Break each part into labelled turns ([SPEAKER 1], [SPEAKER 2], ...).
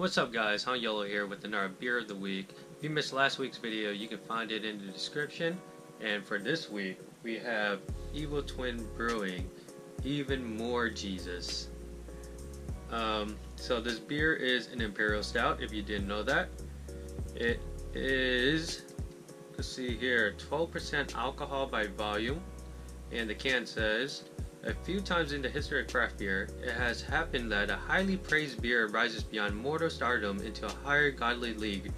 [SPEAKER 1] What's up guys, Han Yellow here with another beer of the week. If you missed last week's video, you can find it in the description. And for this week, we have Evil Twin Brewing, Even More Jesus. So this beer is an imperial stout, if you didn't know that. It is, let's see here, 12% alcohol by volume. And the can says, a few times in the history of craft beer, it has happened that a highly praised beer rises beyond mortal stardom into a higher godly league.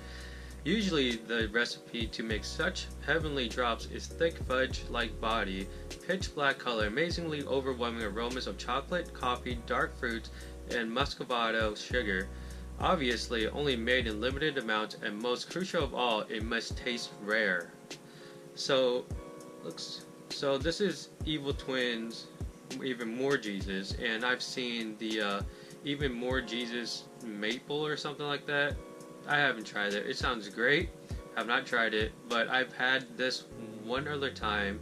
[SPEAKER 1] Usually the recipe to make such heavenly drops is thick fudge-like body, pitch black color, amazingly overwhelming aromas of chocolate, coffee, dark fruits, and muscovado sugar. Obviously only made in limited amounts, and most crucial of all, it must taste rare. So this is Evil Twin's Even More Jesus, and I've seen the Even More Jesus Maple or something like that. I haven't tried it. It sounds great. I've not tried it, but I've had this one other time.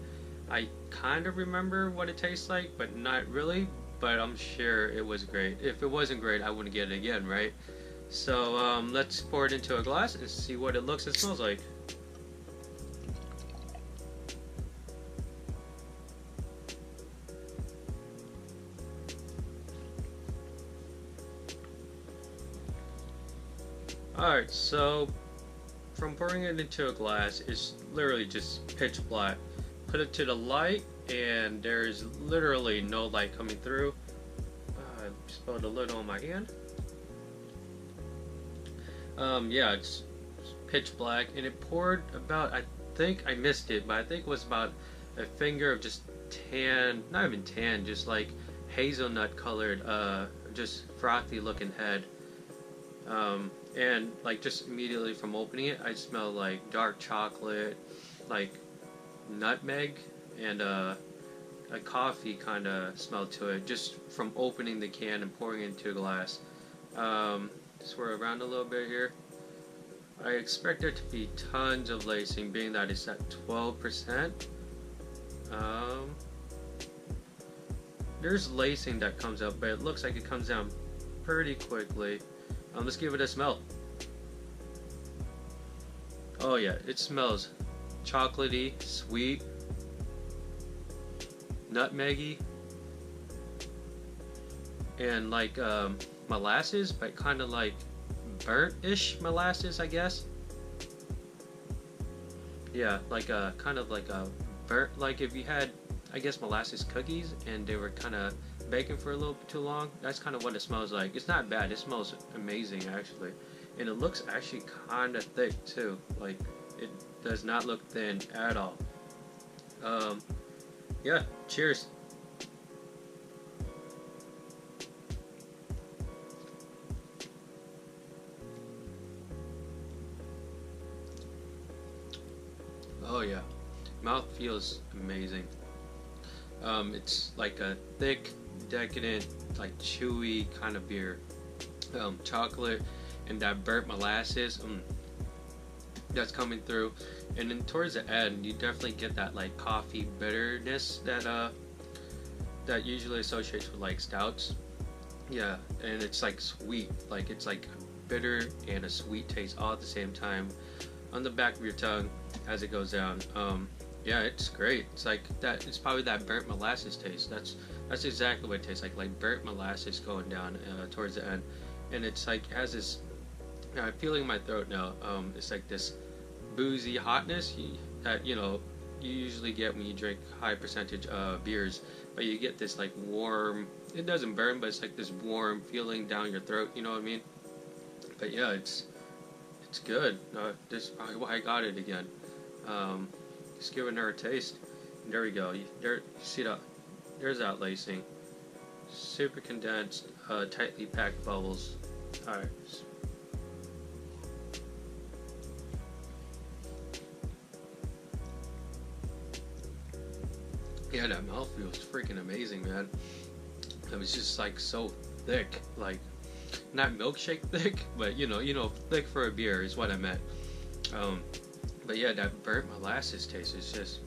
[SPEAKER 1] I kind of remember what it tastes like, but not really, but I'm sure it was great. If it wasn't great, I wouldn't get it again, right? So let's pour it into a glass and see what it looks and smells like. Alright, so from pouring it into a glass, it's literally just pitch black. Put it to the light, and there's literally no light coming through. I spilled a little on my hand. Yeah, it's pitch black, and it poured about, I think I missed it, but I think it was about a finger of just tan, not even tan, just like hazelnut colored, just frothy looking head. And like just immediately from opening it, I smell like dark chocolate, like nutmeg, and a coffee kind of smell to it just from opening the can and pouring it into a glass. Swirl around a little bit here. I expect there to be tons of lacing, being that it's at 12%. There's lacing that comes up, but it looks like it comes down pretty quickly. Let's give it a smell. Oh yeah, it smells chocolatey, sweet, nutmeggy, and like molasses, but kind of like burnt-ish molasses, I guess. Yeah, like a kind of like a burnt, like if you had, I guess, molasses cookies and they were kind of baking for a little bit too long. That's kind of what it smells like. It's not bad. It smells amazing actually, and it looks actually kind of thick too. Like it does not look thin at all. Yeah, cheers. Oh yeah, mouth feels amazing. It's like a thick, decadent, like chewy kind of beer. Chocolate and that burnt molasses that's coming through, and then towards the end you definitely get that like coffee bitterness that usually associates with like stouts. Yeah, and it's like sweet, like it's like bitter and a sweet taste all at the same time on the back of your tongue as it goes down. Yeah, it's great. It's like that. It's probably that burnt molasses taste. That's exactly what it tastes like burnt molasses going down towards the end. And it's like it has this. I'm feeling in my throat now. It's like this boozy hotness that you usually get when you drink high percentage beers, but you get this like warm. It doesn't burn, but it's like this warm feeling down your throat. You know what I mean? But yeah, it's good. This is probably why I got it again. Just giving her a taste. There we go. You see that? There's that lacing. Super condensed, tightly packed bubbles. Alright. Yeah, that mouth feels freaking amazing, man. It was just like so thick, like not milkshake thick, but you know, thick for a beer is what I meant. But yeah, that burnt molasses taste is just,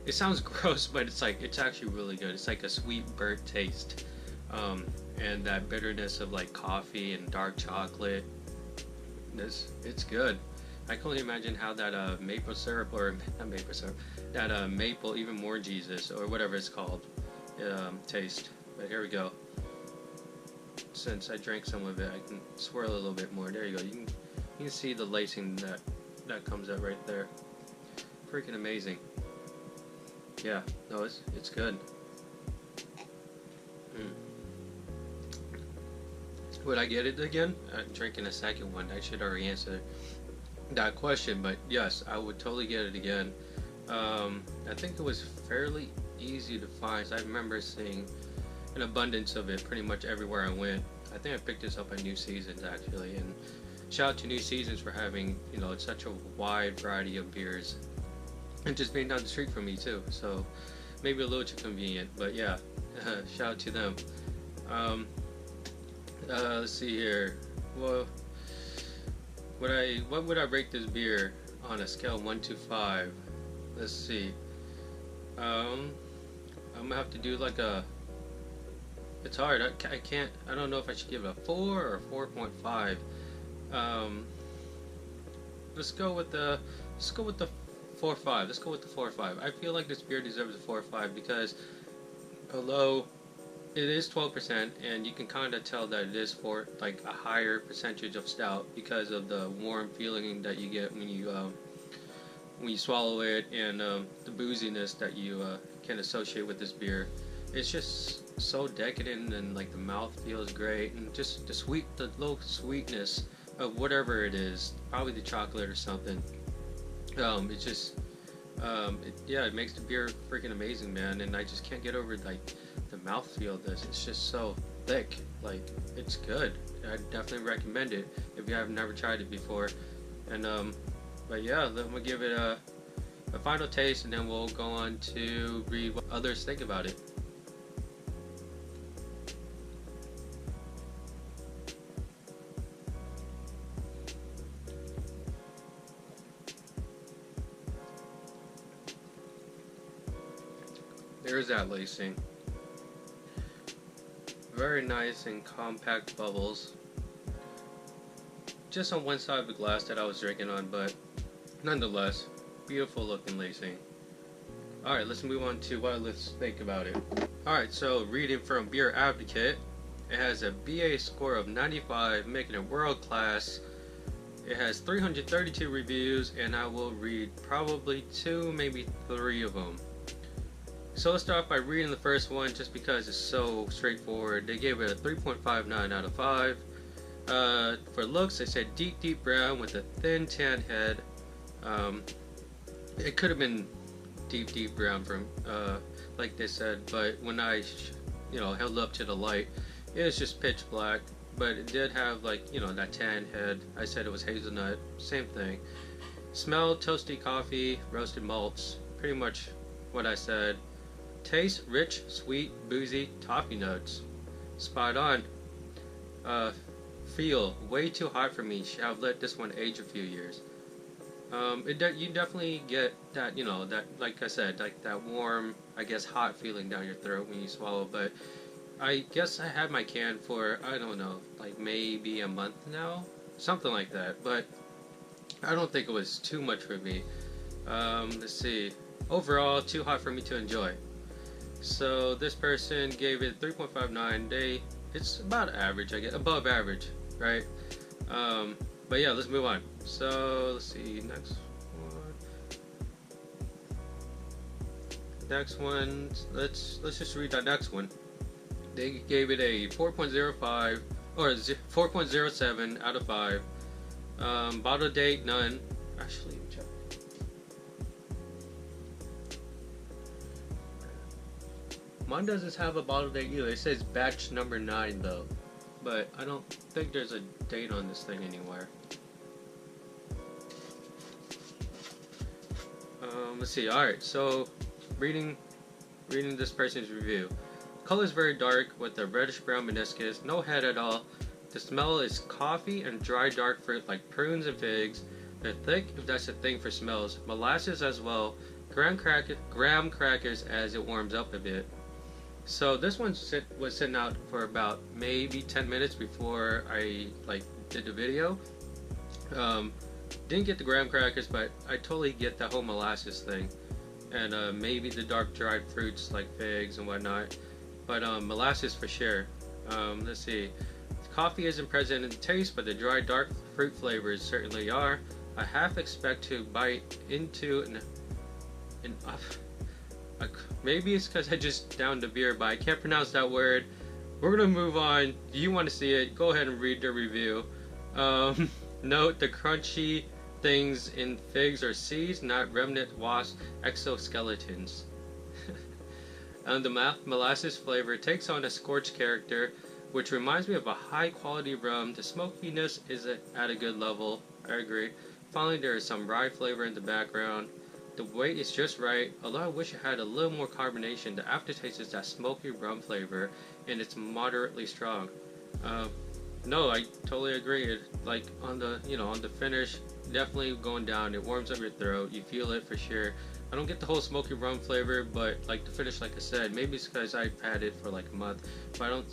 [SPEAKER 1] it sounds gross, but it's actually really good. It's like a sweet burnt taste. And that bitterness of like coffee and dark chocolate. It's good. I can only imagine how that maple syrup, or not maple syrup, that maple, even more Jesus, or whatever it's called, taste. But here we go. Since I drank some of it, I can swirl a little bit more. There you go. You can see the lacing that comes out right there. Freaking amazing. Yeah, no, it's good. Would I get it again? I'm drinking a second one. I should already answer that question, but yes, I would totally get it again. I think it was fairly easy to find. So I remember seeing an abundance of it pretty much everywhere I went. I think I picked this up at New Seasons actually, and shout out to New Seasons for having, you know, such a wide variety of beers, and just being down the street from me too. So maybe a little too convenient, but yeah, shout out to them. Let's see here. Well, what would I rate this beer on a scale of 1 to 5? Let's see. I'm gonna have to do like a. It's hard. I can't. I don't know if I should give it a 4 or 4.5. Let's go with the 4.5. Let's go with the 4.5. I feel like this beer deserves a 4.5 because although it is 12%, and you can kind of tell that it is for like a higher percentage of stout because of the warm feeling that you get when you swallow it, and the booziness that you can associate with this beer. It's just so decadent, and like the mouth feels great, and just the low sweetness of whatever it is, probably the chocolate or something. It's just it makes the beer freaking amazing, man. And I just can't get over like the mouthfeel of this. It's just so thick. Like, it's good. I definitely recommend it if you have never tried it before. And but yeah, I'm gonna give it a final taste, and then we'll go on to read what others think about it. There's that lacing. Very nice and compact bubbles. Just on one side of the glass that I was drinking on, but nonetheless, beautiful looking lacing. Alright, let's move on to what let's think about it. Alright, so reading from Beer Advocate, it has a BA score of 95, making it world class. It has 332 reviews, and I will read probably 2, maybe 3 of them. So let's start off by reading the first one just because it's so straightforward. They gave it a 3.59 out of 5. For looks, they said deep brown with a thin tan head. It could have been deep brown from like they said, but when I held up to the light, it was just pitch black. But it did have, like, that tan head. I said it was hazelnut, same thing. Smell, toasty coffee, roasted malts, pretty much what I said. Taste, rich, sweet, boozy, toffee notes. Spot on. Feel, way too hot for me. Should have let this one age a few years. You definitely get that, that, like I said, like that warm, I guess, hot feeling down your throat when you swallow. But I guess I had my can for, I don't know, like maybe a month now, something like that. But I don't think it was too much for me. Let's see. Overall, too hot for me to enjoy. So this person gave it 3.59. It's about average, I guess, above average, right? But yeah, let's move on. So let's see, next one. Let's just read that next one. They gave it a 4.05 or 4.07 out of 5. Bottle date none. Actually, let me check. Mine doesn't have a bottle date either. It says batch number 9 though, but I don't think there's a date on this thing anywhere. Let's see. Alright, so reading this person's review. Color is very dark with a reddish brown meniscus, no head at all. The smell is coffee and dry dark fruit like prunes and figs. They're thick, if that's a thing for smells. Molasses as well. Graham crackers as it warms up a bit. So this one was sitting out for about maybe 10 minutes before I did the video. Didn't get the graham crackers, but I totally get the whole molasses thing, and maybe the dark dried fruits like figs and whatnot, but molasses for sure. Let's see, coffee isn't present in the taste, but the dry dark fruit flavors certainly are. I half expect to bite into maybe it's because I just downed the beer, but I can't pronounce that word. We're gonna move on. Do you want to see it? Go ahead and read the review. Note the crunchy things in figs are seeds, not remnant wasp exoskeletons. And the molasses flavor takes on a scorched character, which reminds me of a high quality rum. The smokiness is at a good level. I agree. Finally, there is some rye flavor in the background. The weight is just right, although I wish it had a little more carbonation. The aftertaste is that smoky rum flavor, and it's moderately strong. No, I totally agree. Like on the on the finish, definitely going down. It warms up your throat. You feel it for sure. I don't get the whole smoky rum flavor, but like the finish, like I said, maybe it's because I've had it for like a month. But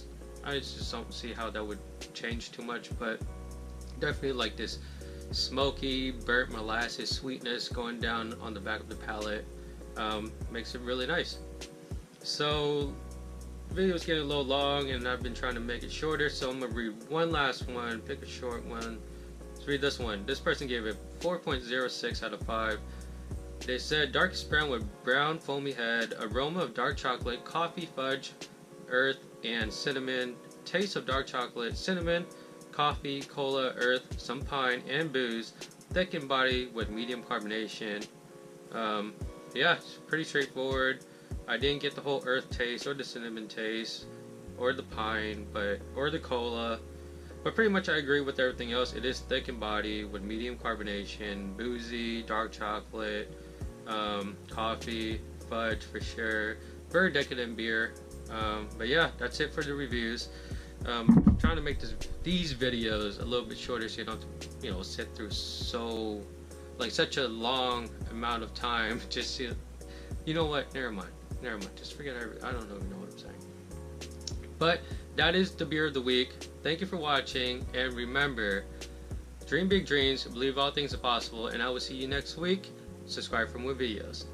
[SPEAKER 1] I just don't see how that would change too much. But definitely like this smoky, burnt molasses sweetness going down on the back of the palate. Makes it really nice. So the video is getting a little long, and I've been trying to make it shorter, so I'm gonna read one last one, pick a short one. Let's read this one. This person gave it 4.06 out of 5. They said darkest brown with brown foamy head, aroma of dark chocolate, coffee, fudge, earth, and cinnamon, taste of dark chocolate, cinnamon, coffee, cola, earth, some pine, and booze, thick in body with medium carbonation. Yeah, it's pretty straightforward. I didn't get the whole earth taste or the cinnamon taste or the pine, or the cola, but pretty much I agree with everything else. It is thick in body with medium carbonation, boozy, dark chocolate, coffee, fudge for sure. Very decadent beer. But yeah, that's it for the reviews. I'm trying to make these videos a little bit shorter so you don't have to, sit through such a long amount of time. Just never mind. Just forget I don't even know what I'm saying. But that is the beer of the week. Thank you for watching, and remember, dream big dreams, believe all things are possible, and I will see you next week. Subscribe for more videos.